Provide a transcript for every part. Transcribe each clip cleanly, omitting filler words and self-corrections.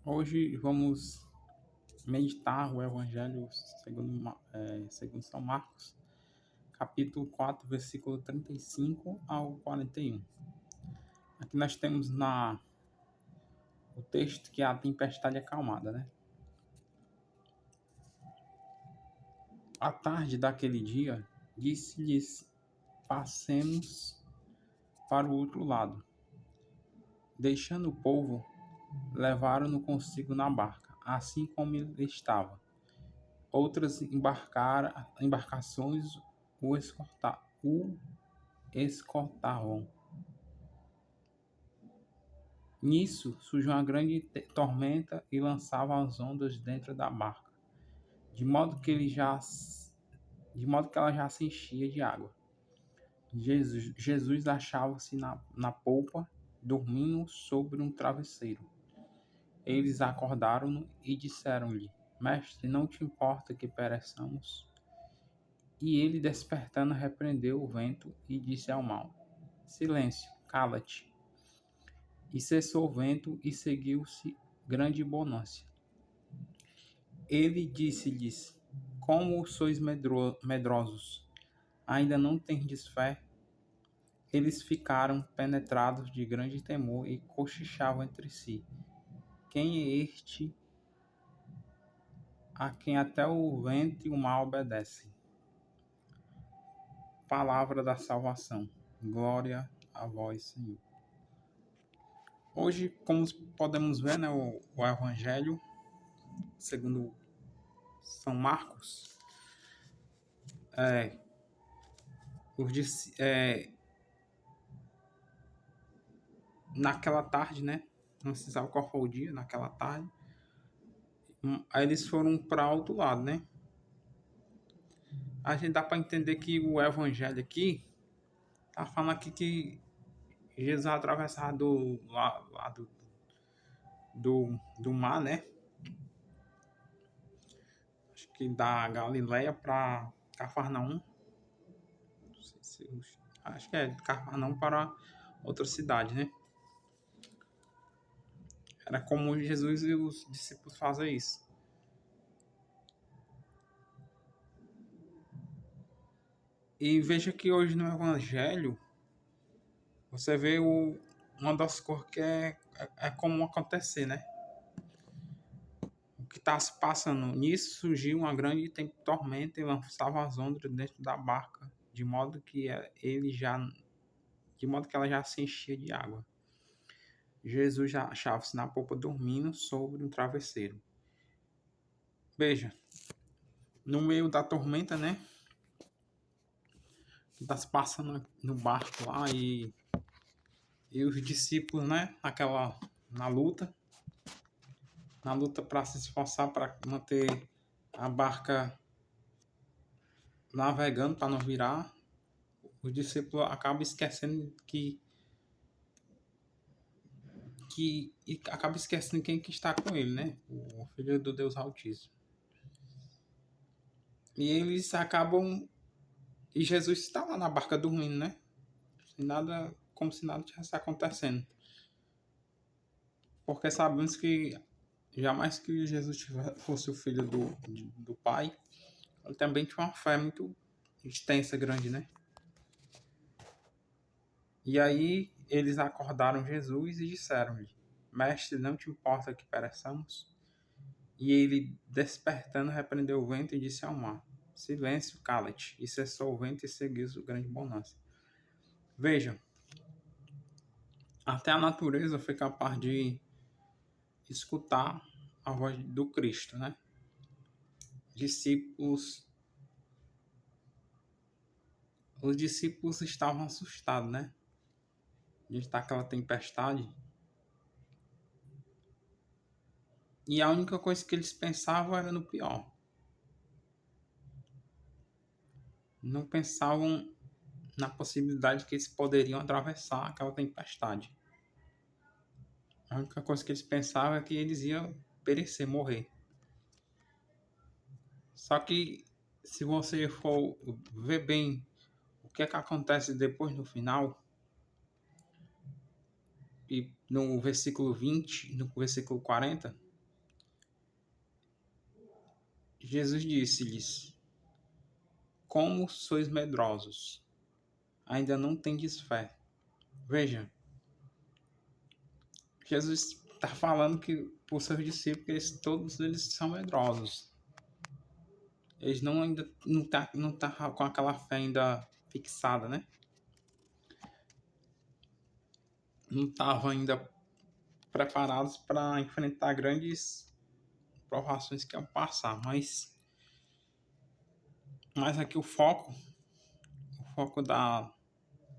Hoje vamos meditar o Evangelho segundo São Marcos, capítulo 4, versículo 35 ao 41. Aqui nós temos o texto que é a tempestade acalmada, né? À tarde daquele dia, disse-lhes: passemos para o outro lado. Deixando o povo, levaram-no consigo na barca, assim como ele estava. Outras embarcações o escoltavam. Nisso surgiu uma grande tormenta e lançava as ondas dentro da barca, de modo que ela já se enchia de água. Jesus achava-se na polpa, dormindo sobre um travesseiro. Eles acordaram-no e disseram-lhe: Mestre, não te importa que pereçamos? E ele, despertando, repreendeu o vento e disse ao mar: Silêncio, cala-te. E cessou o vento e seguiu-se grande bonança. Ele disse-lhes: Como sois medrosos? Ainda não tendes fé? Eles ficaram penetrados de grande temor e cochichavam entre si: Quem é este a quem até o vento e o mar obedecem? Palavra da salvação. Glória a vós, Senhor. Hoje, como podemos ver, né, o Evangelho, segundo São Marcos, naquela tarde, né, não se sabe qual foi o dia, naquela tarde, aí eles foram para outro lado, né. A gente dá para entender que o Evangelho aqui tá falando aqui que Jesus atravessava do lado do mar, né? Acho que da Galileia para Cafarnaum. Acho que é de Cafarnaum para outra cidade, né? Era comum Jesus e os discípulos fazer isso. E veja que hoje no Evangelho você vê uma das coisas que é comum acontecer, né? O que está se passando nisso, surgiu uma grande tormenta e lançava as ondas dentro da barca, de modo que ela já se enchia de água. Jesus já achava-se na polpa dormindo sobre um travesseiro. Veja, no meio da tormenta, né? Que está se passando no barco lá e os discípulos, né? Na luta para se esforçar para manter a barca navegando para não virar. O discípulo acaba esquecendo e acaba esquecendo quem que está com ele, né? O Filho do Deus Altíssimo. E eles acabam. E Jesus está lá na barca dormindo, né? Como se nada tivesse acontecendo. Porque sabemos que jamais que Jesus fosse o filho do Pai, ele também tinha uma fé muito extensa, grande, né? E aí eles acordaram Jesus e disseram-lhe: Mestre, não te importa que pereçamos? E ele, despertando, repreendeu o vento e disse ao mar: Silêncio, cala-te. E cessou o vento e seguiu-se grande bonança. Vejam, até a natureza foi capaz de escutar a voz do Cristo, né? Os discípulos estavam assustados, né? De estar aquela tempestade. E a única coisa que eles pensavam era no pior. Não pensavam na possibilidade que eles poderiam atravessar aquela tempestade. A única coisa que eles pensavam é que eles iam perecer, morrer. Só que se você for ver bem o que é que acontece depois no final, e no versículo 20, no versículo 40, Jesus disse-lhes: Como sois medrosos? Ainda não tendes fé. Veja, Jesus está falando que por seus discípulos, todos eles são medrosos. Eles ainda não tá com aquela fé ainda fixada, né? Não estavam ainda preparados para enfrentar grandes provações que iam passar. Mas aqui o foco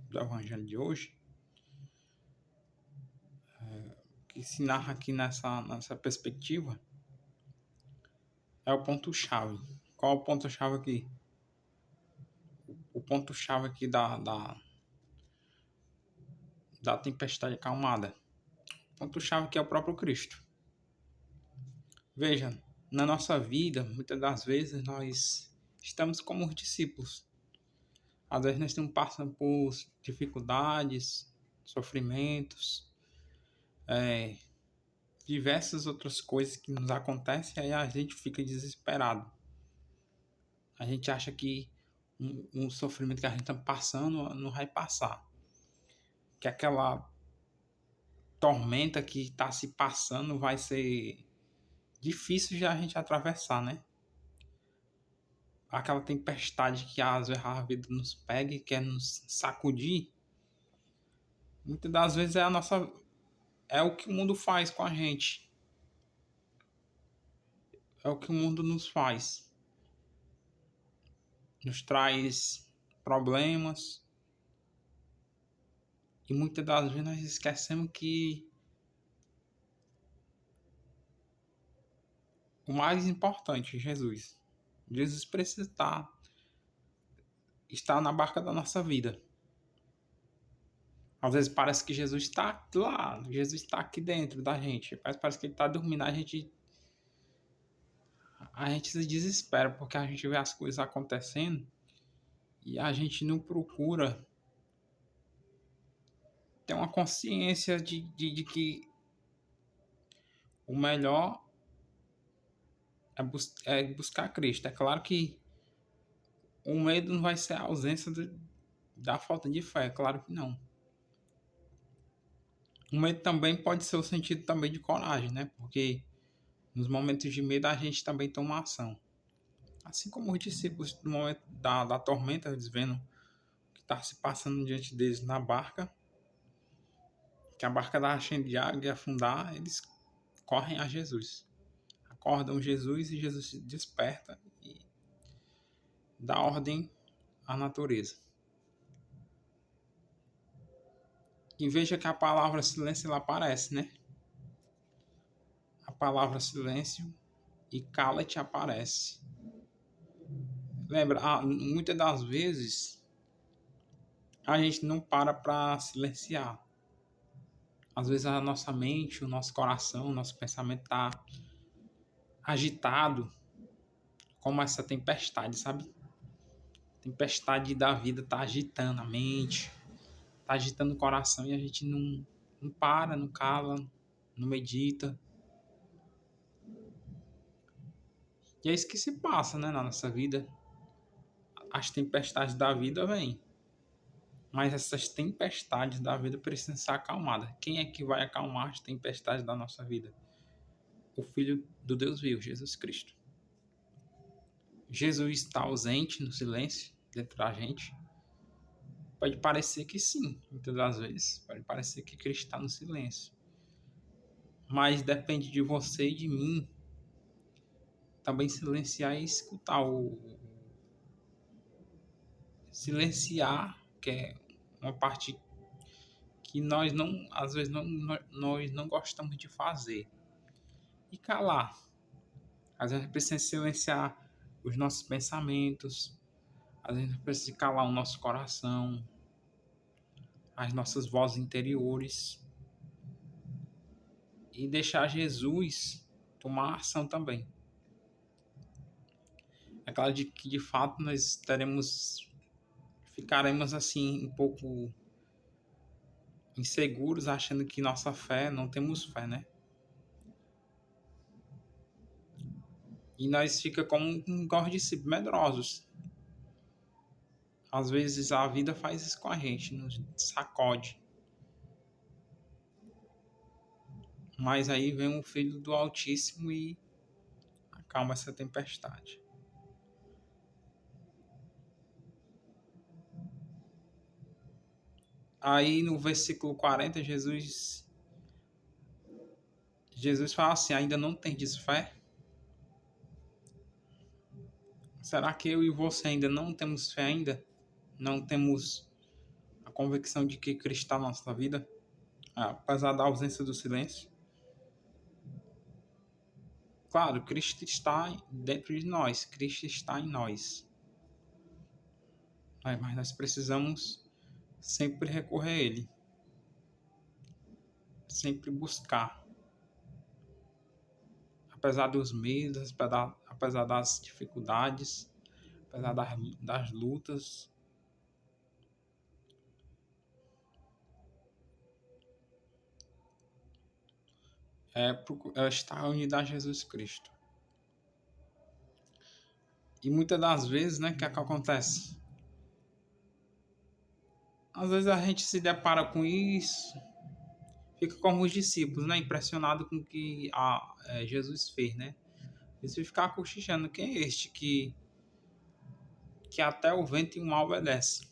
do evangelho de hoje, que se narra aqui nessa perspectiva, é o ponto-chave. Qual é o ponto-chave aqui? O ponto-chave aqui da tempestade acalmada. O ponto-chave que é o próprio Cristo. Veja, na nossa vida, muitas das vezes nós estamos como os discípulos. Às vezes nós estamos passando por dificuldades, sofrimentos, diversas outras coisas que nos acontecem, e aí a gente fica desesperado. A gente acha que um sofrimento que a gente está passando não vai passar. Que aquela tormenta que está se passando vai ser difícil de a gente atravessar, né? Aquela tempestade que às vezes a vida nos pega e quer nos sacudir, muitas das vezes é o que o mundo faz com a gente. É o que o mundo nos faz. Nos traz problemas. E muitas das vezes nós esquecemos que o mais importante é Jesus. Jesus precisa estar na barca da nossa vida. Às vezes parece que Jesus está lá, Jesus está aqui dentro da gente. Mas parece que ele está dormindo, a gente se desespera porque a gente vê as coisas acontecendo e a gente não procura ter uma consciência de que o melhor é buscar Cristo. É claro que o medo não vai ser a ausência da falta de fé, é claro que não. O medo também pode ser o sentido também de coragem, né? Porque nos momentos de medo a gente também toma ação. Assim como os discípulos no momento da tormenta, eles vendo o que está se passando diante deles na barca, que a barca estava cheia de água e afundar, eles correm a Jesus. Acordam Jesus e Jesus se desperta e dá ordem à natureza. E veja que a palavra silêncio ela aparece, né? A palavra silêncio e cala-te aparece. Lembra, muitas das vezes a gente não para silenciar. Às vezes a nossa mente, o nosso coração, o nosso pensamento está agitado, como essa tempestade, sabe? A tempestade da vida está agitando a mente, está agitando o coração e a gente não para, não cala, não medita. E é isso que se passa, né, na nossa vida. As tempestades da vida vêm. Mas essas tempestades da vida precisam ser acalmadas. Quem é que vai acalmar as tempestades da nossa vida? O Filho do Deus vivo, Jesus Cristo. Jesus está ausente no silêncio dentro da gente? Pode parecer que sim, muitas das vezes. Pode parecer que Cristo está no silêncio. Mas depende de você e de mim também silenciar e escutar silenciar, que é uma parte que nós não, às vezes nós não gostamos de fazer. E calar. Às vezes precisa silenciar os nossos pensamentos, às vezes precisa calar o nosso coração, as nossas vozes interiores e deixar Jesus tomar ação também. É claro que de fato nós ficaremos assim um pouco inseguros, achando que não temos fé, né? E nós fica como um discípulos medrosos. Às vezes a vida faz isso com a gente, nos sacode. Mas aí vem o Filho do Altíssimo e acalma essa tempestade. Aí no versículo 40, Jesus fala assim: ainda não tendes fé? Será que eu e você ainda não temos fé ainda? Não temos a convicção de que Cristo está na nossa vida? Apesar da ausência do silêncio? Claro, Cristo está dentro de nós, Cristo está em nós. Mas nós precisamos sempre recorrer a Ele, sempre buscar. Apesar dos medos, apesar das dificuldades, apesar das lutas, é estar unido a Jesus Cristo. E muitas das vezes, né, o que é que acontece? Às vezes a gente se depara com isso, fica como os discípulos, né, impressionado com o que Jesus fez, né? Eles ficam cochichando, quem é este que até o vento e o mar obedece?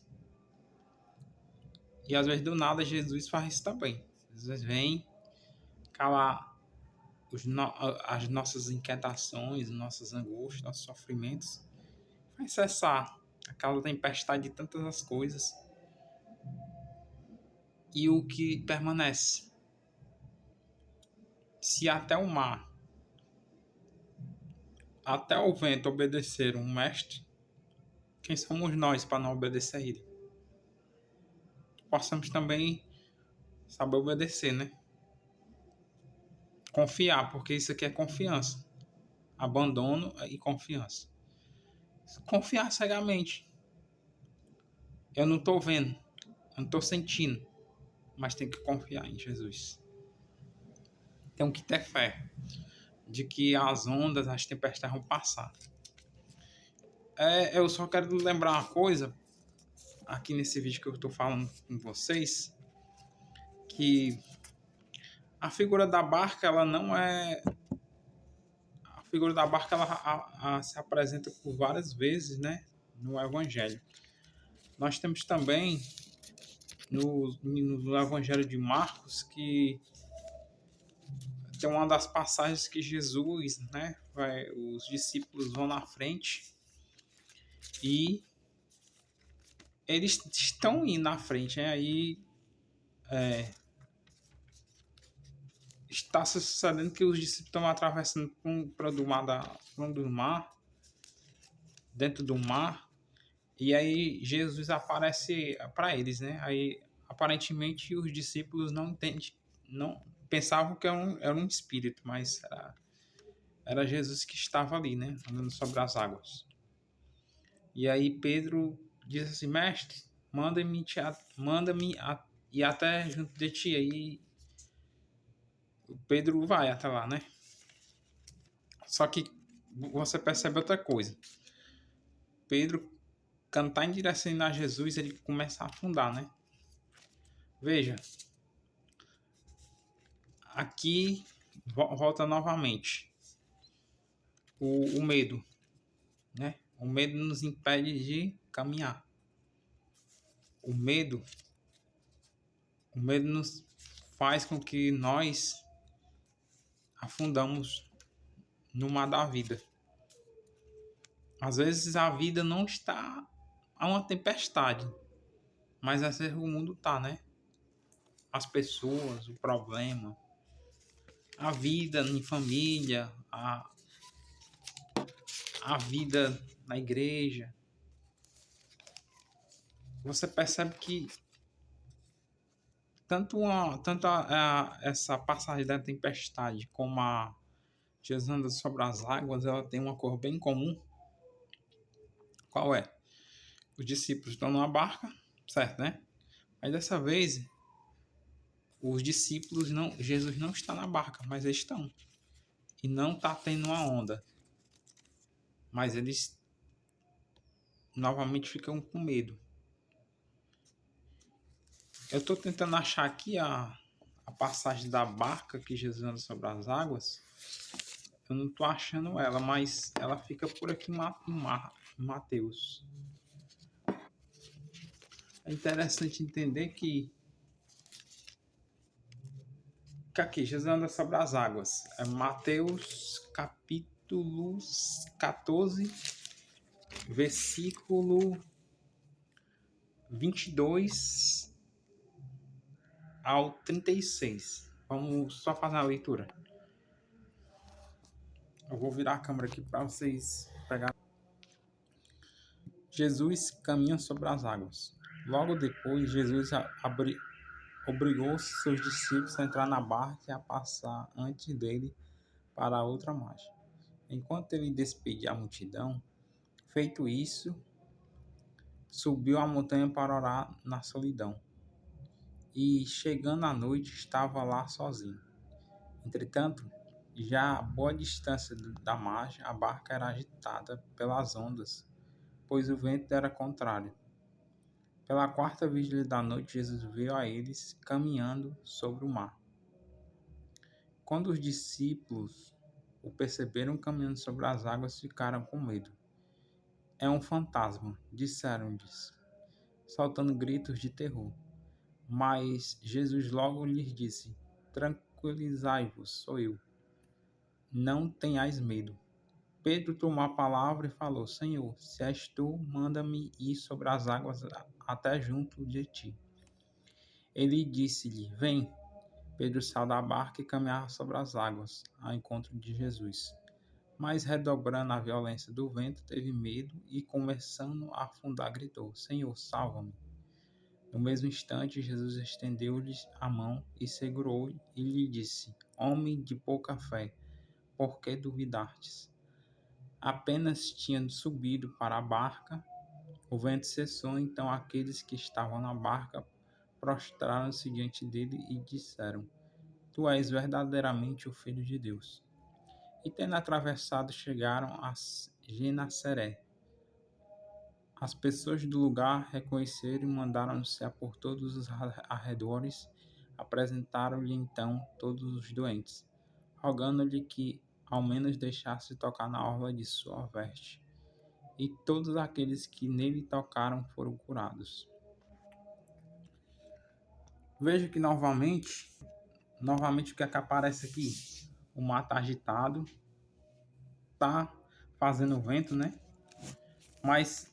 E às vezes do nada Jesus faz isso também. Às vezes vem calar as nossas inquietações, nossas angústias, nossos sofrimentos, vai cessar aquela tempestade de tantas as coisas. E o que permanece? Se até o mar, até o vento obedeceram um mestre, quem somos nós para não obedecer a ele? Possamos também saber obedecer, né? Confiar, porque isso aqui é confiança. Abandono e confiança. Confiar cegamente. Eu não estou vendo, eu não estou sentindo, mas tenho que confiar em Jesus. Tenho que ter fé de que as ondas, as tempestades vão passar. Eu só quero lembrar uma coisa aqui nesse vídeo que eu estou falando com vocês, que a figura da barca, ela não é... A figura da barca, ela se apresenta por várias vezes, né, no Evangelho. Nós temos também no Evangelho de Marcos que tem uma das passagens que Jesus, né, os discípulos vão na frente e eles estão indo na frente, né? Aí está se sucedendo que os discípulos estão atravessando do mar, dentro do mar, e aí Jesus aparece para eles, né? Aí aparentemente os discípulos não entendem, não pensavam que era um espírito, mas era Jesus que estava ali, né? Andando sobre as águas. E aí Pedro diz assim: mestre, manda-me ir até junto de ti. Aí o Pedro vai até lá, né? Só que você percebe outra coisa. Pedro, cantar em direção a Jesus, ele começa a afundar, né? Veja, aqui volta novamente o medo, né? O medo nos impede de caminhar. O medo nos faz com que nós afundamos no mar da vida. Às vezes a vida não está a uma tempestade, mas às vezes o mundo tá, né? As pessoas, o problema, a vida em família, a vida na igreja. Você percebe que essa passagem da tempestade como a Jesus anda sobre as águas, ela tem uma cor bem comum. Qual é? Os discípulos estão numa barca, certo, né? Mas dessa vez, os discípulos Jesus não está na barca, mas eles estão. E não está tendo uma onda. mas eles novamente ficam com medo. Eu estou tentando achar aqui a passagem da barca que Jesus anda sobre as águas. Eu não estou achando ela, mas ela fica por aqui em Mateus. É interessante entender que aqui Jesus anda sobre as águas. É Mateus capítulo 14, versículo 22 ao 36. Vamos só fazer a leitura. Eu vou virar a câmera aqui para vocês pegarem. Jesus caminha sobre as águas. Logo depois, Jesus obrigou seus discípulos a entrar na barca e a passar antes dele para a outra margem. Enquanto ele despedia a multidão, feito isso, subiu a montanha para orar na solidão. E, chegando à noite, estava lá sozinho. Entretanto, já a boa distância da margem, a barca era agitada pelas ondas, pois o vento era contrário. Pela quarta vigília da noite, Jesus veio a eles caminhando sobre o mar. Quando os discípulos o perceberam caminhando sobre as águas, ficaram com medo. É um fantasma, disseram-lhes, soltando gritos de terror. Mas Jesus logo lhes disse: Tranquilizai-vos, sou eu. Não tenhais medo. Pedro tomou a palavra e falou: Senhor, se és tu, manda-me ir sobre as águas até junto de ti. Ele disse-lhe: Vem. Pedro saiu da barca e caminhava sobre as águas, ao encontro de Jesus. Mas, redobrando a violência do vento, teve medo e, começando a afundar, gritou: Senhor, salva-me. No mesmo instante, Jesus estendeu-lhe a mão e segurou-o e lhe disse: Homem de pouca fé, por que duvidastes? Apenas tinha subido para a barca, o vento cessou, então aqueles que estavam na barca prostraram-se diante dele e disseram: Tu és verdadeiramente o Filho de Deus. E tendo atravessado, chegaram a Genesaré. As pessoas do lugar reconheceram e mandaram anunciar por todos os arredores. Apresentaram-lhe então todos os doentes, rogando-lhe que ao menos deixasse tocar na orla de sua veste. E todos aqueles que nele tocaram foram curados. Veja que novamente o que é que aparece aqui? O mar está agitado, está fazendo vento, né? Mas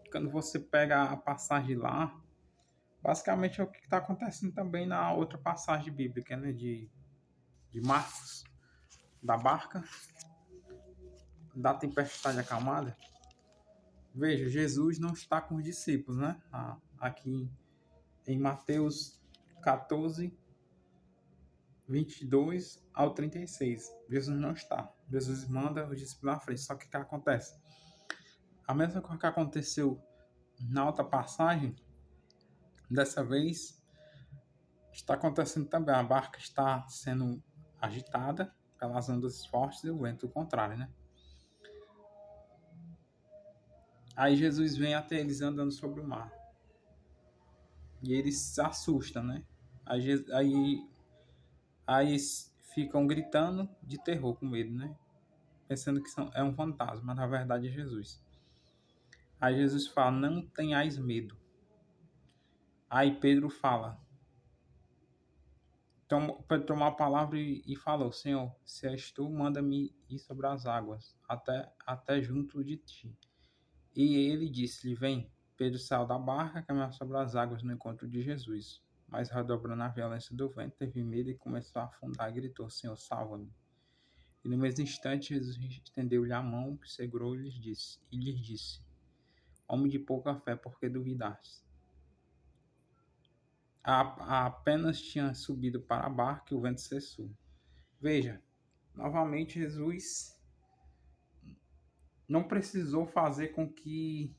quando você pega a passagem lá, basicamente é o que está acontecendo também na outra passagem bíblica, né? De Marcos, da barca, da tempestade acalmada. Veja, Jesus não está com os discípulos, né? Aqui em Mateus 14, 22 ao 36. Jesus não está. Jesus manda os discípulos na frente. Só que o que acontece? A mesma coisa que aconteceu na outra passagem, dessa vez está acontecendo também. A barca está sendo agitada pelas ondas fortes e o vento contrário, né? Aí Jesus vem até eles andando sobre o mar. E eles se assustam, né? Aí ficam gritando de terror, com medo, né? Pensando que é um fantasma, mas na verdade é Jesus. Aí Jesus fala: Não tenhais medo. Aí Pedro fala: Pedro tomou a palavra e falou: Senhor, se és tu, manda-me ir sobre as águas, até junto de ti. E ele disse-lhe: Vem. Pedro saiu da barca, caminhava sobre as águas no encontro de Jesus. Mas, redobrando a violência do vento, teve medo e começou a afundar e gritou: Senhor, salva-me. E no mesmo instante, Jesus estendeu-lhe a mão, segurou e lhes disse: Homem de pouca fé, por que duvidaste? Apenas tinha subido para a barca e o vento cessou. Veja, novamente Jesus não precisou fazer com que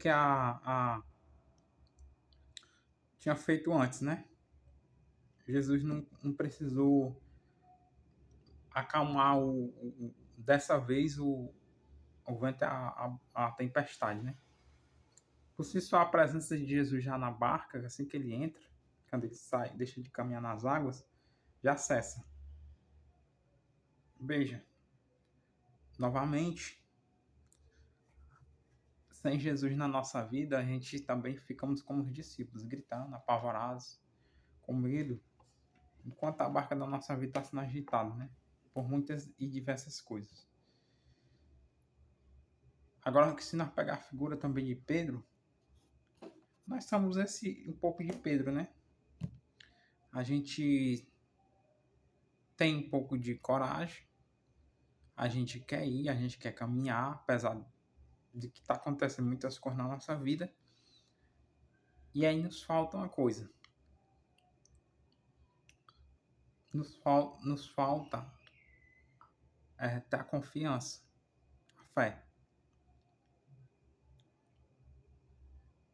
a tinha feito antes, né? Jesus não precisou acalmar dessa vez o vento é a tempestade, né? Por si só, a presença de Jesus já na barca, assim que ele entra, quando ele sai, deixa de caminhar nas águas, já cessa. Veja, novamente, sem Jesus na nossa vida, a gente também ficamos como os discípulos, gritando, apavorados, com medo, enquanto a barca da nossa vida está sendo agitada, né? Por muitas e diversas coisas. Agora, que se nós pegar a figura também de Pedro, nós somos um pouco de Pedro, né? A gente tem um pouco de coragem, a gente quer ir, a gente quer caminhar, apesar de que está acontecendo muitas coisas na nossa vida, e aí nos falta uma coisa. Nos falta ter a confiança, a fé.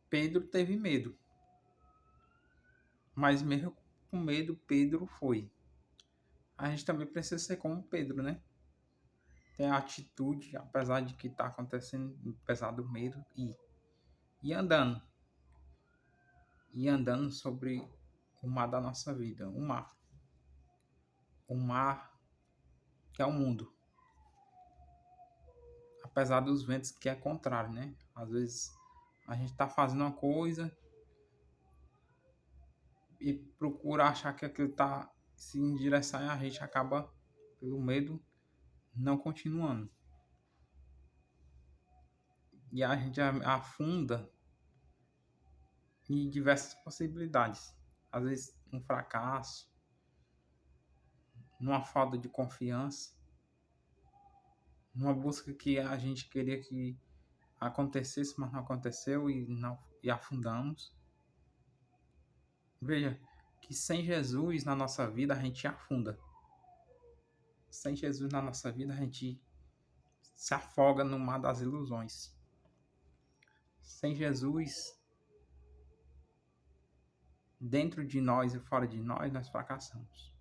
Pedro teve medo, mas mesmo com medo, Pedro foi. A gente também precisa ser como Pedro, né? Ter a atitude, apesar de que está acontecendo, apesar do medo, e andando. E andando sobre o mar da nossa vida, o mar. O mar que é o mundo. Apesar dos ventos que é contrário, né? Às vezes a gente está fazendo uma coisa e procura achar que aquilo está se em direção e a gente acaba, pelo medo, não continuando. E a gente afunda em diversas possibilidades. Às vezes um fracasso, numa falta de confiança, numa busca que a gente queria que acontecesse, mas não aconteceu e afundamos. Veja que sem Jesus na nossa vida a gente afunda. Sem Jesus na nossa vida a gente se afoga no mar das ilusões. Sem Jesus dentro de nós e fora de nós fracassamos.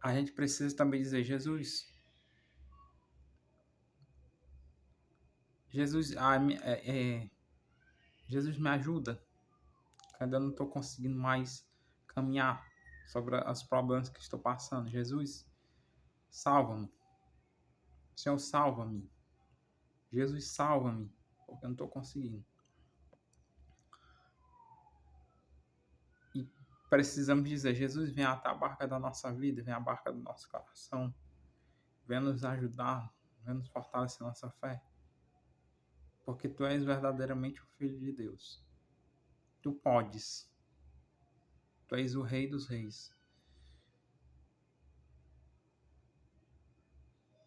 A gente precisa também dizer: Jesus, Jesus me ajuda, quando eu não estou conseguindo mais caminhar sobre os problemas que estou passando. Jesus, salva-me. Senhor, salva-me. Jesus, salva-me, porque eu não estou conseguindo. E precisamos dizer: Jesus, vem até a barca da nossa vida, vem a barca do nosso coração, vem nos ajudar, vem nos fortalecer nossa fé, porque tu és verdadeiramente o Filho de Deus. Tu podes. Tu és o Rei dos Reis.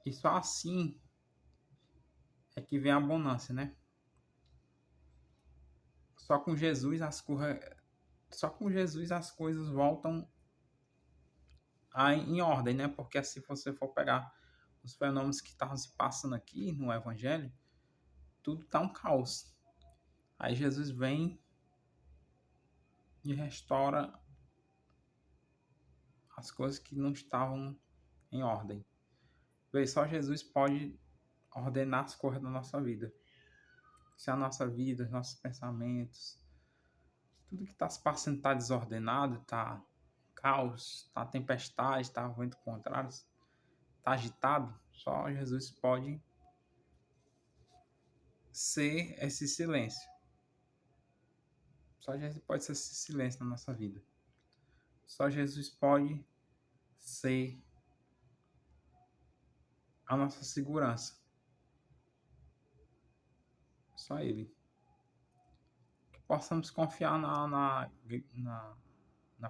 E só assim é que vem a bonança, né? Só com Jesus as coisas voltam em ordem, né? Porque se você for pegar os fenômenos que estavam se passando aqui no Evangelho, tudo tá um caos. Aí Jesus vem e restaura as coisas que não estavam em ordem. Veja, só Jesus pode ordenar as coisas da nossa vida. Se a nossa vida, os nossos pensamentos, tudo que está se passando está desordenado, está caos, está tempestade, está vento contrário, está agitado, só Jesus pode ser esse silêncio. Só Jesus pode ser esse silêncio na nossa vida. Só Jesus pode ser a nossa segurança. Só Ele. Que possamos confiar na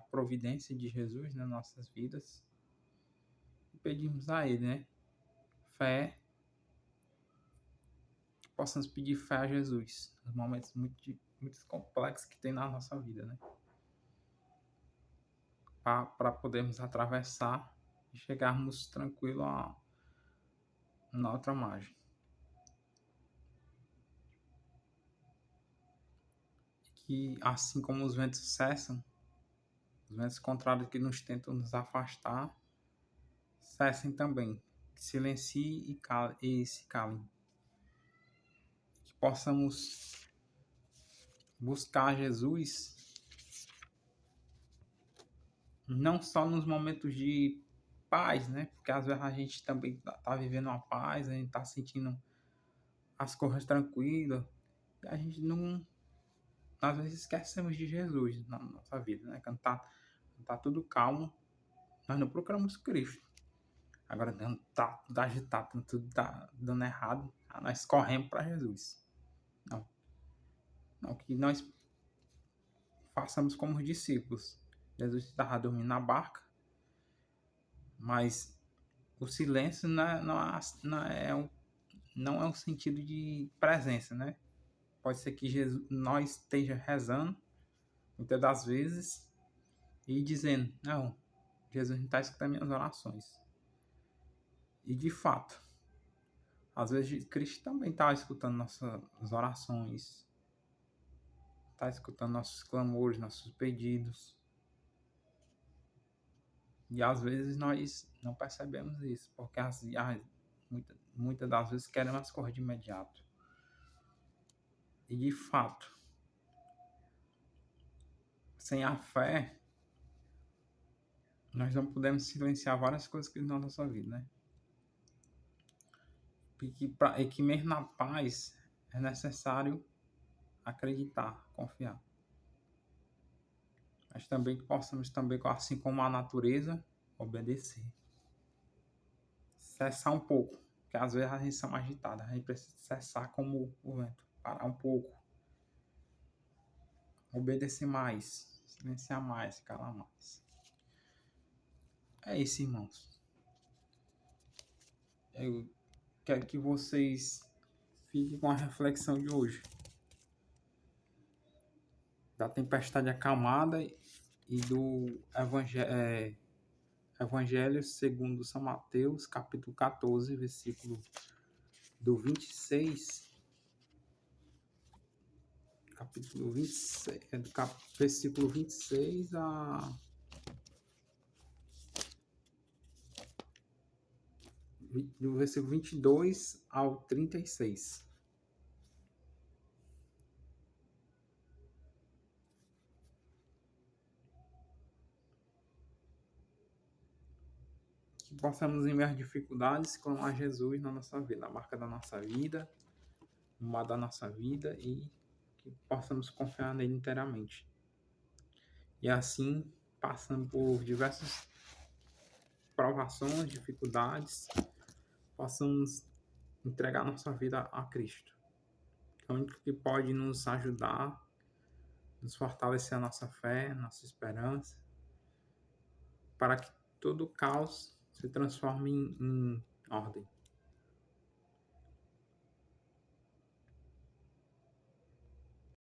providência de Jesus nas nossas vidas. E pedimos a Ele, né? Fé. Que possamos pedir fé a Jesus nos momentos muito complexos que tem na nossa vida, né? Para podermos atravessar e chegarmos tranquilo na outra margem. Que assim como os ventos cessam, os ventos contrários que nos tentam nos afastar, cessem também, que silenciem e se calem, que possamos buscar Jesus não só nos momentos de paz, né? Porque às vezes a gente também tá vivendo uma paz, a gente tá sentindo as coisas tranquilas, e a gente não, às vezes esquecemos de Jesus na nossa vida, né? Quando tá tudo calmo, nós não procuramos Cristo. Agora, quando tá tudo agitado, quando tudo tá dando errado, nós corremos para Jesus. Não, não, que nós façamos como os discípulos. Jesus estava dormindo na barca, mas o silêncio não é um sentido de presença, né? Pode ser que Jesus, nós esteja rezando, muitas das vezes, e dizendo, não, Jesus não está escutando minhas orações. E de fato, às vezes Cristo também está escutando nossas orações, está escutando nossos clamores, nossos pedidos. E às vezes nós não percebemos isso, porque muitas das vezes queremos as coisas de imediato. E de fato, sem a fé, nós não podemos silenciar várias coisas que na nossa vida, né? E que mesmo na paz é necessário acreditar, confiar. Mas também que possamos também, assim como a natureza, obedecer. Cessar um pouco, porque às vezes a gente está agitada, a gente precisa cessar como o vento, parar um pouco, obedecer mais, silenciar mais, calar mais. É isso, irmãos. Eu quero que vocês fiquem com a reflexão de hoje. Da tempestade acalmada e do Evangelho segundo São Mateus, capítulo 14, versículo do 26, capítulo 26, versículo 26 do versículo 22 ao 36. Que possamos, em meio às dificuldades, clamar Jesus na nossa vida, na marca da nossa vida, no mar da nossa vida, e que possamos confiar nele inteiramente. E assim, passando por diversas provações, dificuldades, possamos entregar nossa vida a Cristo. É o único que pode nos ajudar, nos fortalecer a nossa fé, nossa esperança, para que todo caos se transforme em ordem.